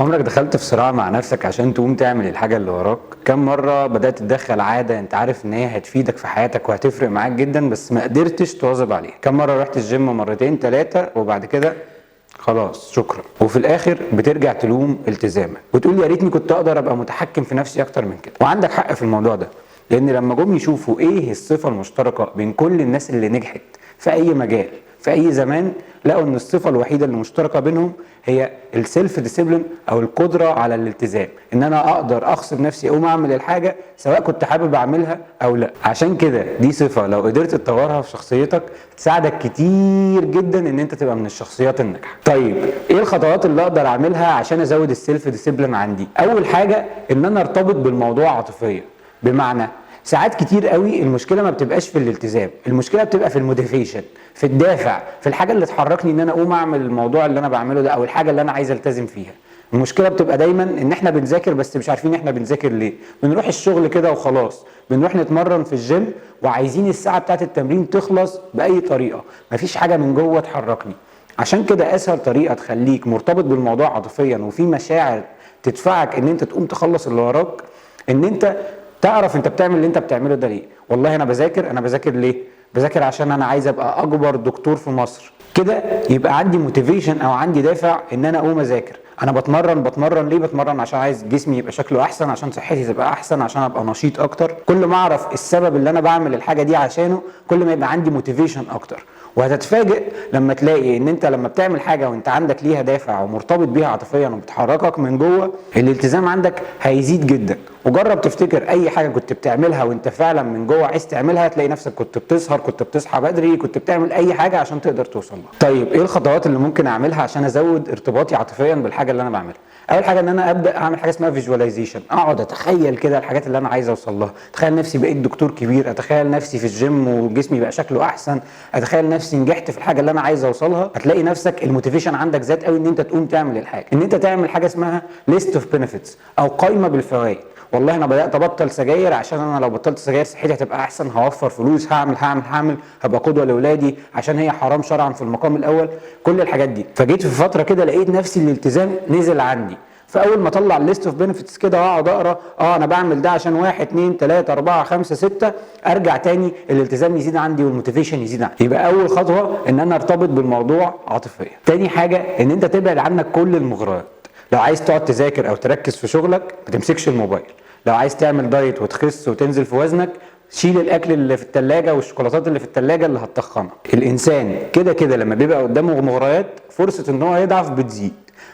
عمرك دخلت في صراع مع نفسك عشان تقوم تعمل الحاجة اللي وراك؟ كم مرة بدأت تدخل عادة انت عارف ان هي هتفيدك في حياتك وهتفرق معاك جدا بس ما قدرتش تواظب عليها؟ كم مرة رحت الجيم مرتين ثلاثة وبعد كده خلاص شكرا، وفي الاخر بترجع تلوم التزامك وتقول يا ريتني كنت اقدر ابقى متحكم في نفسي اكتر من كده. وعندك حق في الموضوع ده، لان لما جم يشوفوا ايه الصفة المشتركة بين كل الناس اللي نجحت في اي مجال في اي زمان، لقوا ان الصفة الوحيدة اللي مشتركة بينهم هي السيلف ديسيبلين او القدرة على الالتزام، ان انا اقدر اغصب نفسي اقوم اعمل الحاجة سواء كنت حابب اعملها او لا. عشان كده دي صفة لو قدرت تطورها في شخصيتك تساعدك كتير جدا ان انت تبقى من الشخصيات الناجحة. طيب ايه الخطوات اللي اقدر اعملها عشان ازود السيلف ديسيبلين عندي؟ اول حاجة ان انا ارتبط بالموضوع عاطفيا، بمعنى ساعات كتير قوي المشكله ما بتبقاش في الالتزام، المشكله بتبقى في الموتيفيشن، في الدافع، في الحاجه اللي تحركني ان انا اقوم اعمل الموضوع اللي انا بعمله ده او الحاجه اللي انا عايز التزم فيها. المشكله بتبقى دايما ان احنا بنذاكر بس مش عارفين احنا بنذاكر ليه، بنروح الشغل كده وخلاص، بنروح نتمرن في الجيم وعايزين الساعه بتاعت التمرين تخلص باي طريقه، مفيش حاجه من جوه تحركني. عشان كده اسهل طريقه تخليك مرتبط بالموضوع عاطفيا وفي مشاعر تدفعك ان انت تقوم تخلص اللي وراك، ان انت تعرف انت بتعمل اللي انت بتعمله ده ليه. والله انا بذاكر ليه؟ بذاكر عشان انا عايز ابقى اكبر دكتور في مصر. كده يبقى عندي موتيفيشن او عندي دافع ان انا اقوم اذاكر. انا بتمرن ليه؟ بتمرن عشان عايز جسمي يبقى شكله احسن، عشان صحتي تبقى احسن، عشان ابقى نشيط اكتر. كل ما اعرف السبب اللي انا بعمل الحاجه دي عشانه كل ما يبقى عندي موتيفيشن اكتر. وهتتفاجئ لما تلاقي ان انت لما بتعمل حاجه وانت عندك ليها دافع ومرتبط بيها عاطفيا وبتحركك من جوه، الالتزام عندك هيزيد جدا. وجرب تفتكر اي حاجه كنت بتعملها وانت فعلا من جوه عايز تعملها، تلاقي نفسك كنت بتسهر، كنت بتصحى بدري، كنت بتعمل اي حاجه عشان تقدر توصل لها. طيب ايه الخطوات اللي ممكن اعملها عشان ازود ارتباطي عاطفيا بالحاجه اللي انا بعملها؟ اول حاجه ان انا ابدا اعمل حاجه اسمها فيجواليزيشن، اقعد اتخيل كده الحاجات اللي انا عايز اوصل لها، اتخيل نفسي بقيت دكتور كبير، اتخيل نفسي في الجيم وجسمي بقى شكله احسن، اتخيل نفسي نجحت في الحاجه اللي انا عايز اوصلها. هتلاقي نفسك الموتيفيشن عندك زاد قوي ان انت تقوم تعمل الحاجه، ان انت تعمل حاجه اسمها ليست اوف بنفيتس او قائمه بالفوائد. والله انا بدات ابطل سجاير عشان انا لو بطلت سجاير صحتي هتبقى احسن، هوفر فلوس، هعمل هبقى قدوه لاولادي عشان هي حرام شرعا في المقام الاول، كل الحاجات دي. فجيت في فتره كده لقيت نفسي الالتزام نزل عندي، فاول ما اطلع الليست اوف بنفيتس كده واقعد اقرا انا بعمل ده عشان 1 2 3 4 5 6، ارجع تاني الالتزام يزيد عندي والموتيفيشن يزيد عندي. يبقى اول خطوه ان انا ارتبط بالموضوع عاطفيا. تاني حاجه ان انت تبعد عنك كل المغريات. لو عايز تقعد تذاكر او تركز في شغلك ما تمسكش الموبايل. لو عايز تعمل دايت وتخس وتنزل في وزنك شيل الاكل اللي في الثلاجه والشوكولاتات اللي في الثلاجه اللي هتطخنك. الانسان كده كده لما بيبقى قدامه مغريات فرصه ان هو يضعف بتزيد.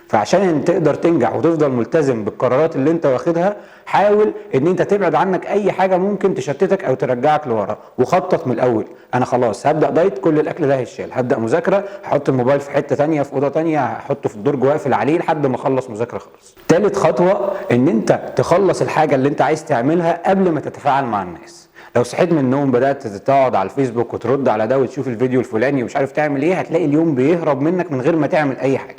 فعشان تقدر تنجح وتفضل ملتزم بالقرارات اللي انت واخدها، حاول ان انت تبعد عنك اي حاجه ممكن تشتتك او ترجعك لورا، وخطط من الاول. انا خلاص هبدا دايت، كل الاكل ده هيشيل، هبدا مذاكره، هحط الموبايل في حته ثانيه في اوضه ثانيه، هحطه في الدرج واقفل عليه لحد ما اخلص مذاكره خالص. ثالث خطوه ان انت تخلص الحاجه اللي انت عايز تعملها قبل ما تتفاعل مع الناس. لو صحيت من النوم بدات تقعد على الفيسبوك وترد على ده وتشوف الفيديو الفلاني ومش عارف تعمل ايه، هتلاقي اليوم بيهرب منك من غير ما تعمل اي حاجه.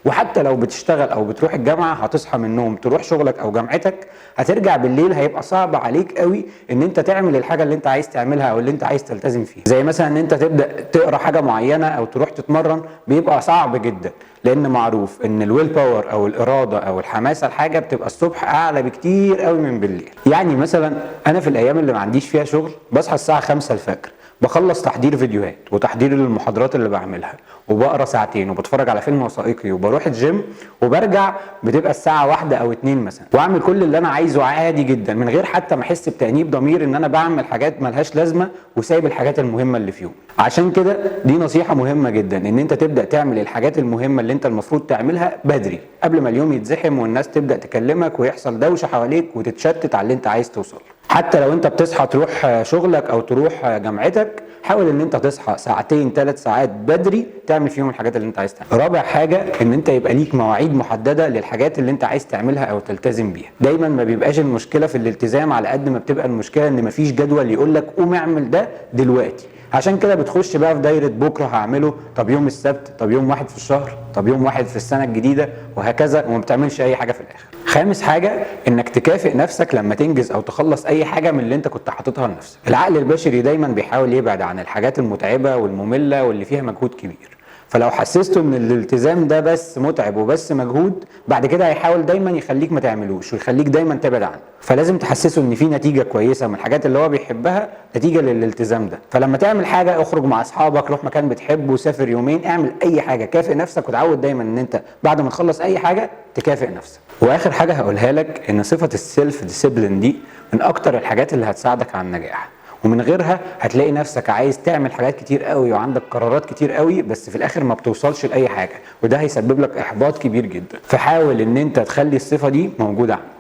وحتى لو بتشتغل او بتروح الجامعه، هتصحى من النوم تروح شغلك او جامعتك، هترجع بالليل هيبقى صعب عليك قوي ان انت تعمل الحاجه اللي انت عايز تعملها او اللي انت عايز تلتزم فيها. زي مثلا ان انت تبدا تقرا حاجه معينه او تروح تتمرن، بيبقى صعب جدا، لان معروف ان الويل باور او الاراده او الحماسه الحاجه بتبقى الصبح اعلى بكتير قوي من بالليل. يعني مثلا انا في الايام اللي ما عنديش فيها شغل بصحى الساعه 5 الفجر، بخلص تحضير فيديوهات وتحضير للمحاضرات اللي بعملها، وبقرا ساعتين وبتفرج على فيلم وثائقي وبروح الجيم، وبرجع بتبقى الساعه 1 أو 2 مثلا، واعمل كل اللي انا عايزه عادي جدا من غير حتى ما احس بتأنيب ضمير ان انا بعمل حاجات ملهاش لازمه وسايب الحاجات المهمه اللي فيهم. عشان كده دي نصيحه مهمه جدا، ان انت تبدا تعمل الحاجات المهمه اللي انت المفروض تعملها بدري قبل ما اليوم يتزحم والناس تبدا تكلمك ويحصل دوشه حواليك وتتشتت على اللي انت عايز توصل. حتى لو انت بتصحى تروح شغلك او تروح جامعتك، حاول ان انت تصحى ساعتين 3 ساعات بدري تعمل فيهم الحاجات اللي انت عايز تعملها. رابع حاجه ان انت يبقى ليك مواعيد محدده للحاجات اللي انت عايز تعملها او تلتزم بيها. دايما ما بيبقاش المشكله في الالتزام على قد ما بتبقى المشكله ان مفيش جدول يقول لك قوم اعمل ده دلوقتي. عشان كده بتخش بقى في دايره بكره هعمله، طب يوم السبت، طب يوم 1 في الشهر، طب يوم 1 في السنه الجديده، وهكذا، وما بتعملش اي حاجه في الاخر. خامس حاجه انك تكافئ نفسك لما تنجز او تخلص اي حاجه من اللي انت كنت حاططها لنفسك. العقل البشري دايما بيحاول يبعد عن الحاجات المتعبه والممله واللي فيها مجهود كبير، فلو حسسته ان الالتزام ده بس متعب وبس مجهود، بعد كده هيحاول دايما يخليك ما تعملوش ويخليك دايما تبعد عنه. فلازم تحسسه ان في نتيجه كويسه من الحاجات اللي هو بيحبها نتيجه للالتزام ده. فلما تعمل حاجه، اخرج مع اصحابك، روح مكان بتحبه، سافر يومين، اعمل اي حاجه، كافئ نفسك، وتعود دايما ان انت بعد ما تخلص اي حاجه تكافئ نفسك. واخر حاجه هقولها لك ان صفه السيلف ديسيبلين دي من اكتر الحاجات اللي هتساعدك على النجاح، ومن غيرها هتلاقي نفسك عايز تعمل حاجات كتير قوي وعندك قرارات كتير قوي بس في الاخر ما بتوصلش لاي حاجه، وده هيسبب لك احباط كبير جدا. فحاول ان انت تخلي الصفه دي موجوده عندك.